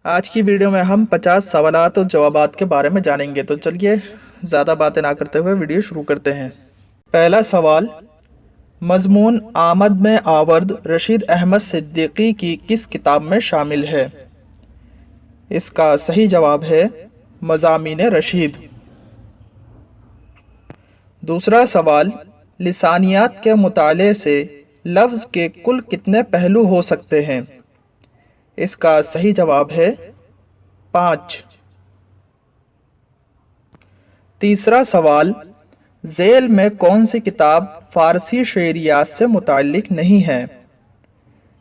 آج کی ویڈیو میں ہم 50 سوالات اور جوابات کے بارے میں جانیں گے، تو چلیے زیادہ باتیں نہ کرتے ہوئے ویڈیو شروع کرتے ہیں۔ پہلا سوال، مضمون آمد میں آورد رشید احمد صدیقی کی کس کتاب میں شامل ہے؟ اس کا صحیح جواب ہے مضامین رشید۔ دوسرا سوال، لسانیات کے مطالعے سے لفظ کے کل کتنے پہلو ہو سکتے ہیں؟ اس کا صحیح جواب ہے 5۔ تیسرا سوال، ذیل میں کون سی کتاب فارسی شعریات سے متعلق نہیں ہے؟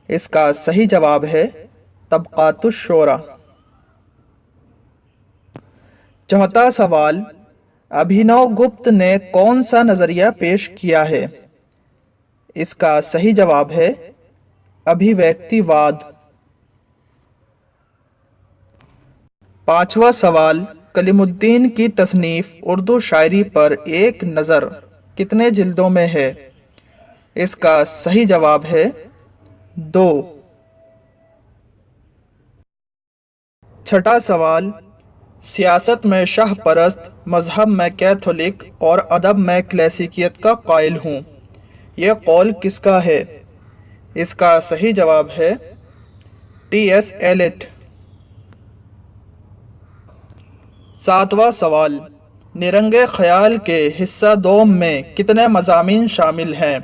اس کا صحیح جواب ہے طبقات الشعراء۔ چوتھا سوال، ابھینو گپت نے کون سا نظریہ پیش کیا ہے؟ اس کا صحیح جواب ہے ابھیویکتی واد۔ پانچواں سوال، کلیم الدین کی تصنیف اردو شاعری پر ایک نظر کتنے جلدوں میں ہے؟ اس کا صحیح جواب ہے 2۔ چھٹا سوال، سیاست میں شاہ پرست، مذہب میں کیتھولک اور ادب میں کلاسیکیت کا قائل ہوں، یہ قول کس کا ہے؟ اس کا صحیح جواب ہے ٹی ایس ایلیٹ۔ ساتواں سوال، نیرنگ خیال کے حصہ دوم میں کتنے مضامین شامل ہیں؟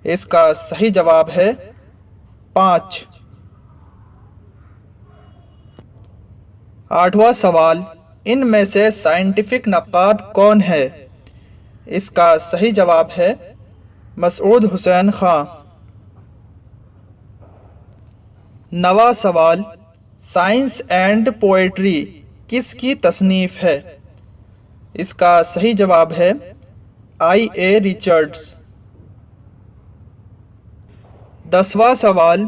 اس کا صحیح جواب ہے 5۔ آٹھواں سوال، ان میں سے سائنٹیفک نقاد کون ہے؟ اس کا صحیح جواب ہے مسعود حسین خان۔ نواں سوال، سائنس اینڈ پوئٹری کس کی تصنیف ہے؟ اس کا صحیح جواب ہے آئی اے ریچرڈز۔ 10واں سوال،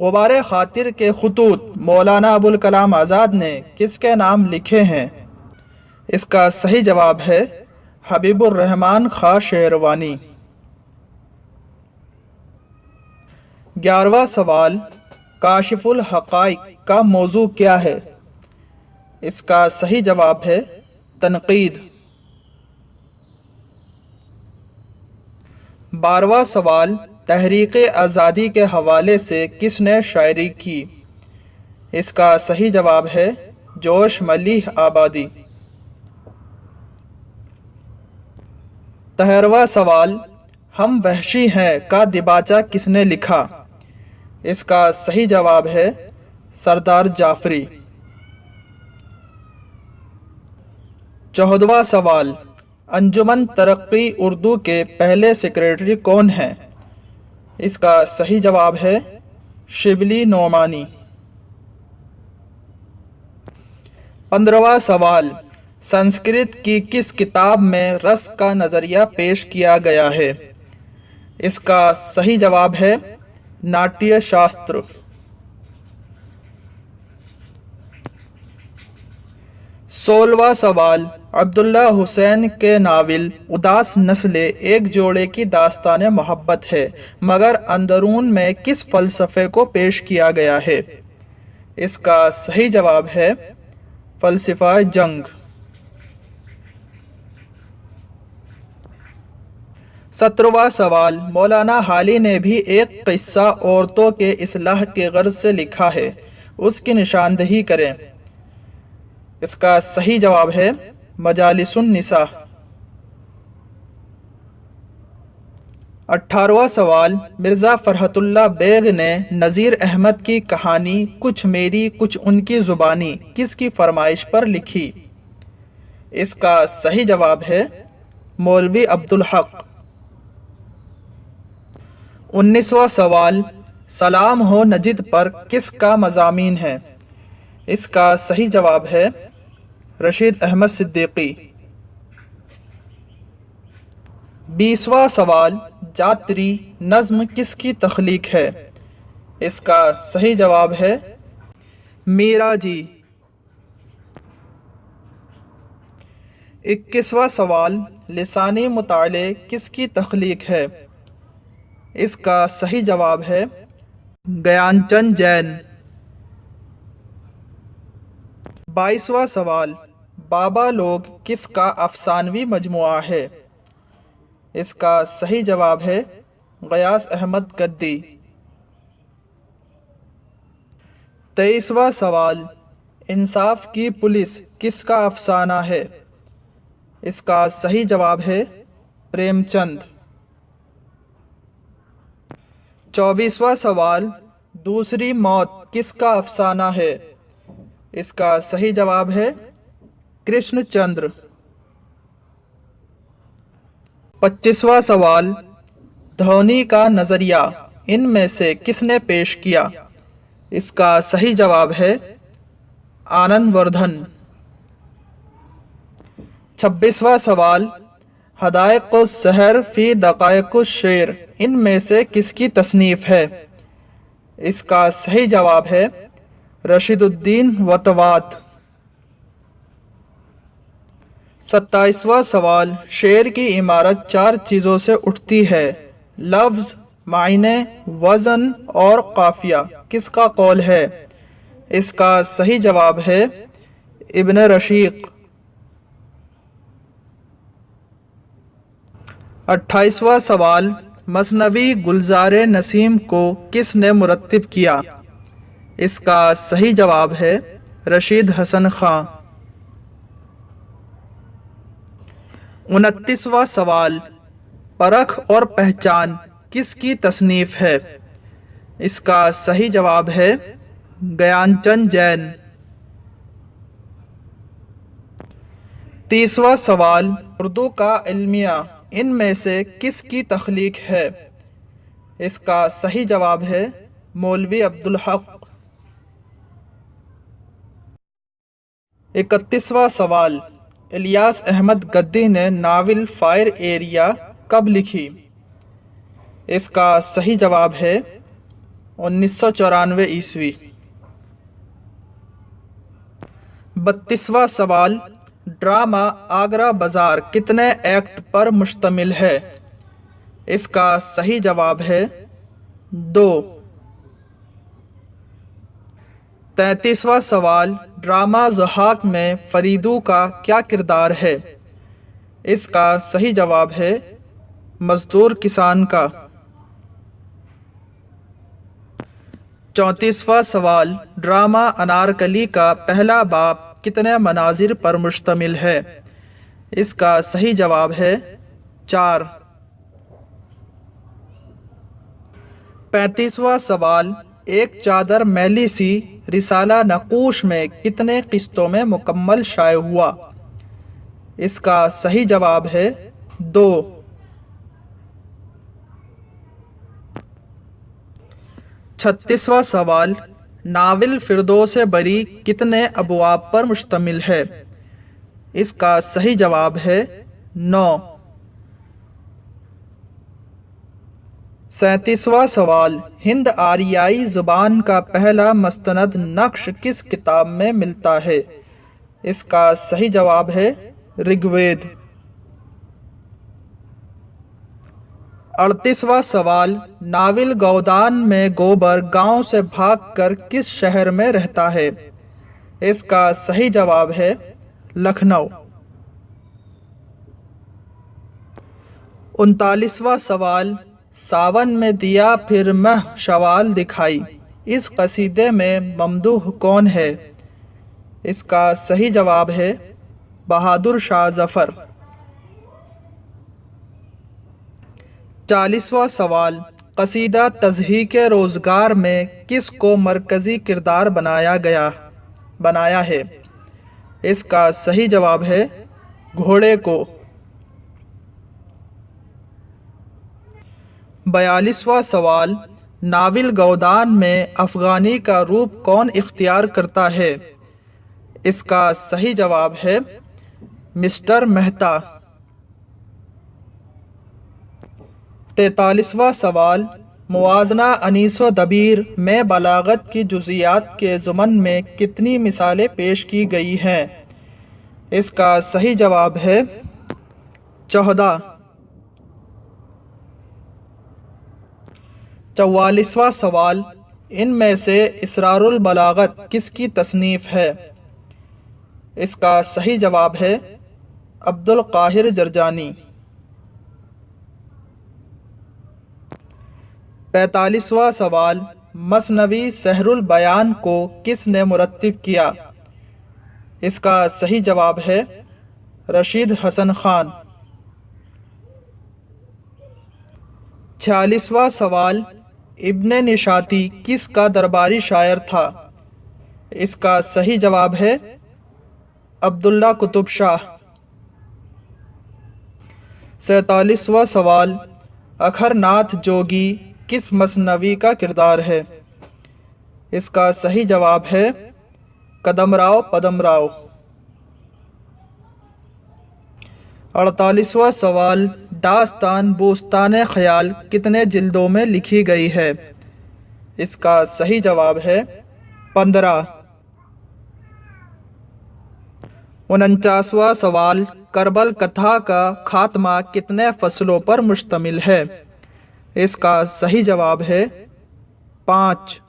غبار خاطر کے خطوط مولانا ابوالکلام آزاد نے کس کے نام لکھے ہیں؟ اس کا صحیح جواب ہے حبیب الرحمن خاں شہروانی۔ 11واں سوال، کاشف الحقائق کا موضوع کیا ہے؟ اس کا صحیح جواب ہے تنقید۔ 12واں سوال، تحریک آزادی کے حوالے سے کس نے شاعری کی؟ اس کا صحیح جواب ہے جوش ملیح آبادی۔ 13واں سوال، ہم وحشی ہیں کا دیباچہ کس نے لکھا؟ اس کا صحیح جواب ہے سردار جعفری۔ 14واں سوال، انجمن ترقی اردو کے پہلے سیکریٹری کون ہیں؟ اس کا صحیح جواب ہے شبلی نعمانی۔ 15واں سوال، سنسکرت کی کس کتاب میں رس کا نظریہ پیش کیا گیا ہے؟ اس کا صحیح جواب ہے ناٹیہ شاستر۔ 16واں سوال، عبداللہ حسین کے ناول اداس نسلیں ایک جوڑے کی داستان محبت ہے، مگر اندرون میں کس فلسفے کو پیش کیا گیا ہے؟ اس کا صحیح جواب ہے فلسفہ جنگ۔ 17واں سوال، مولانا حالی نے بھی ایک قصہ عورتوں کے اصلاح کے غرض سے لکھا ہے، اس کی نشاندہی کریں۔ اس کا صحیح جواب ہے مجالس النساء۔ 18واں سوال، مرزا فرحت اللہ بیگ نے نذیر احمد کی کہانی کچھ میری کچھ ان کی زبانی کس کی فرمائش پر لکھی؟ اس کا صحیح جواب ہے مولوی عبدالحق۔ 19واں سوال، سلام ہو نجد پر کس کا مضامین ہے؟ اس کا صحیح جواب ہے رشید احمد صدیقی۔ 20واں سوال، جاتری نظم کس کی تخلیق ہے؟ اس کا صحیح جواب ہے میرا جی۔ 21واں سوال، لسانی مطالعے کس کی تخلیق ہے؟ اس کا صحیح جواب ہے گیان چند جین۔ 22واں سوال، بابا لوگ کس کا افسانوی مجموعہ ہے؟ اس کا صحیح جواب ہے غیاث احمد گدی۔ 23واں سوال، انصاف کی پولیس کس کا افسانہ ہے؟ اس کا صحیح جواب ہے پریم چند۔ 24واں سوال، دوسری موت کس کا افسانہ ہے؟ اس کا صحیح جواب ہے کرشن چندر۔ 25واں سوال، دھونی کا نظریہ ان میں سے کس نے پیش کیا؟ اس کا صحیح جواب ہے آنند وردھن۔ 26واں سوال، حدائق السحر فی دقائق الشعر ان میں سے کس کی تصنیف ہے؟ اس کا صحیح جواب ہے رشید الدین وتوات۔ 27واں سوال، شعر کی عمارت 4 چیزوں سے اٹھتی ہے، لفظ، معنی، وزن اور قافیہ، کس کا قول ہے؟ اس کا صحیح جواب ہے ابن رشیق۔ 28واں سوال، مثنوی گلزار نسیم کو کس نے مرتب کیا؟ اس کا صحیح جواب ہے رشید حسن خان۔ 29واں سوال، پرکھ اور پہچان کس کی تصنیف ہے؟ اس کا صحیح جواب ہے گیان چند جین۔ 30واں سوال، اردو کا المیہ ان میں سے کس کی تخلیق ہے؟ اس کا صحیح جواب ہے مولوی عبدالحق۔ 31واں سوال، الیاس احمد گدی نے ناول فائر ایریا کب لکھی؟ اس کا صحیح جواب ہے 1994 عیسوی۔ 32واں سوال، ڈرامہ آگرہ بازار کتنے ایکٹ پر مشتمل ہے؟ اس کا صحیح جواب ہے 2۔ 33واں سوال، ڈرامہ ضحاک میں فریدو کا کیا کردار ہے؟ اس کا صحیح جواب ہے مزدور کسان کا۔ 34واں سوال، ڈرامہ انارکلی کا پہلا باب کتنے مناظر پر مشتمل ہے؟ اس کا صحیح جواب ہے 4۔ 35واں سوال، ایک چادر میلی سی رسالہ نقوش میں کتنے قسطوں میں مکمل شائع ہوا؟ اس کا صحیح جواب ہے 2۔ 36واں سوال، ناول فردوس بری کتنے ابواب پر مشتمل ہے؟ اس کا صحیح جواب ہے 9۔ 37واں سوال، ہند آریائی زبان کا پہلا مستند نقش کس کتاب میں ملتا ہے؟ اس کا صحیح جواب ہے رگ وید۔ 38واں سوال، ناول گودان میں گوبر گاؤں سے بھاگ کر کس شہر میں رہتا ہے؟ اس کا صحیح جواب ہے لکھنؤ۔ 39واں سوال، ساون میں دیا پھر مہ شوال دکھائی اس قصیدے میں ممدوح کون ہے؟ اس کا صحیح جواب ہے بہادر شاہ ظفر۔ 40واں سوال، قصیدہ تضحیک روزگار میں کس کو مرکزی کردار بنایا ہے؟ اس کا صحیح جواب ہے گھوڑے کو۔ 42واں سوال، ناول گودان میں افغانی کا روپ کون اختیار کرتا ہے؟ اس کا صحیح جواب ہے مسٹر مہتا۔ 43واں سوال، موازنہ انیس و دبیر میں بلاغت کی جزیات کے ضمن میں کتنی مثالیں پیش کی گئی ہیں؟ اس کا صحیح جواب ہے 14۔ 44واں سوال، ان میں سے اسرار البلاغت کس کی تصنیف ہے؟ اس کا صحیح جواب ہے عبد القاہر جرجانی۔ 45واں سوال، مثنوی سحر البیان کو کس نے مرتب کیا؟ اس کا صحیح جواب ہے رشید حسن خان۔ 46واں سوال، ابن نشاطی کس کا درباری شاعر تھا؟ اس کا صحیح جواب ہے عبداللہ قطب شاہ۔ 47واں سوال، اکھر ناتھ جوگی کس مثنوی کا کردار ہے؟ اس کا صحیح جواب ہے کدم راؤ پدم راؤ۔ 48واں سوال، داستان بوستان خیال کتنے جلدوں میں لکھی گئی ہے؟ اس کا صحیح جواب ہے 15۔ 49واں سوال، کربل کتھا کا خاتمہ کتنے فصلوں پر مشتمل ہے؟ اس کا صحیح جواب ہے 5۔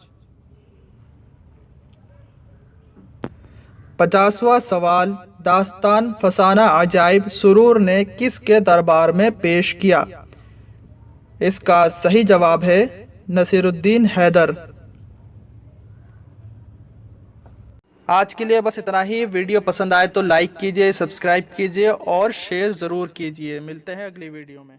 50واں سوال، داستان فسانہ عجائب سرور نے کس کے دربار میں پیش کیا؟ اس کا صحیح جواب ہے نصیر الدین حیدر۔ آج کے لیے بس اتنا ہی۔ ویڈیو پسند آئے تو لائک کیجئے، سبسکرائب کیجئے اور شیئر ضرور کیجئے۔ ملتے ہیں اگلی ویڈیو میں۔